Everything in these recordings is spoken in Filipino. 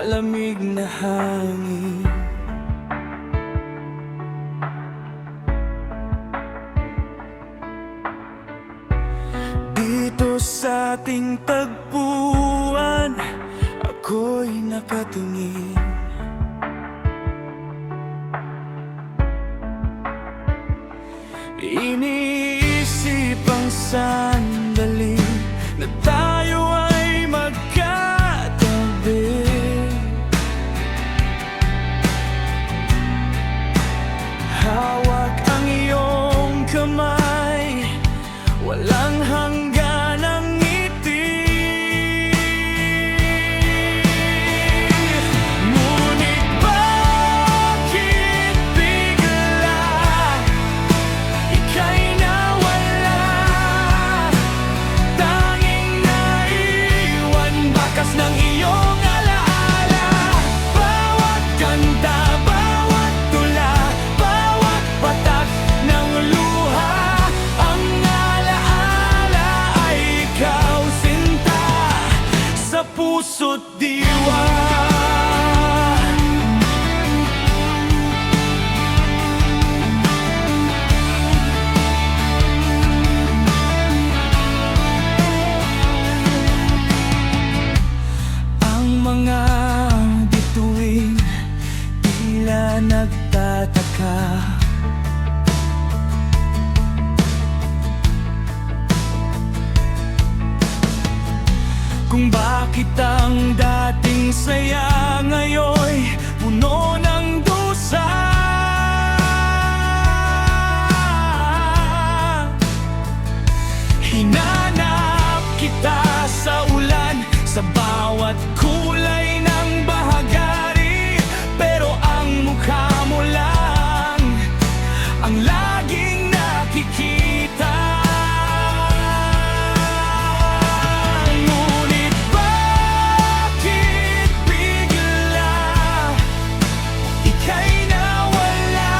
malamig na hangin. Dito sa ating tagpuan, ako'y nakatingin. Iniisip ang sandali na tayo ay magkatabi. Hawak ang iyong kamay, walang hanggan ang ngiti. Ngunit bakit bigla ika'y nawala? Tanging naiwan bakas ng iyong alaala. Bawat kanta, bawat tula, bawat patak ng luha, ang alaala ay ikaw, sinta, sa puso't diwa. Ang mga bituin tila nagtataka. Kung bakit ang dating saya ngayon'y puno ng dusa. Hinanap kita sa ulan, sa bawat kulay ng bahagari, pero ang mukha mo lang ang laging nakikita. Ngunit bakit bigla ika'y nawala?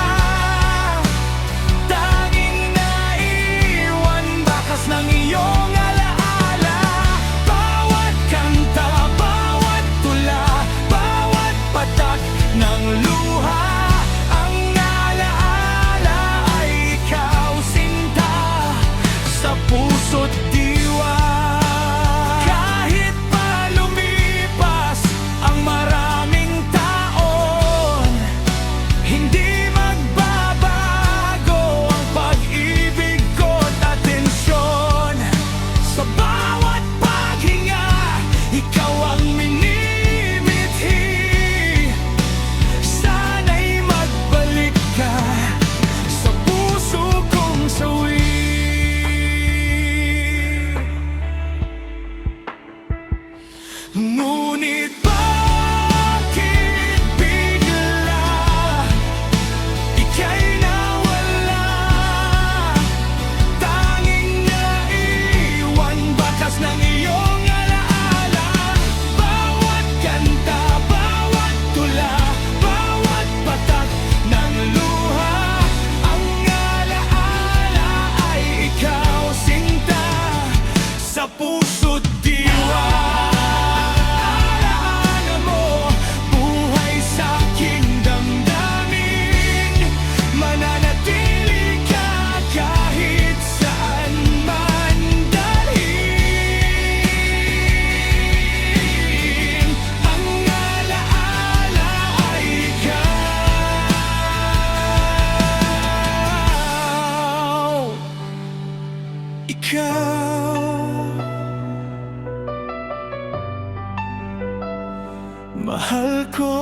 Tanging naiwan bakas ng iyong alaala. Bawat kanta, bawat tula, bawat patak ng luha, ang alaala ay ikaw, sinta, sa puso't diwa. Kahit pa lumipas ang maraming taon, hindi magbabago ang pag-ibig ko't atensyon. Sa bawat paghinga, ikaw ang minimithi. Sana'y magbalik ka sa puso kong sawi. Ngunit bakit bigla ika'y nawala? Tanging naiwan bakas ng iyong alaala. Bawat kanta, bawat tula, bawat patak ng luha, ang alaala ay ikaw, sinta, sa puso't diwa. Alaala mo, buhay sa aking damdamin, mananatili ka kahit saan man dalhin. Ang alaala ay ikaw. Mahal ko.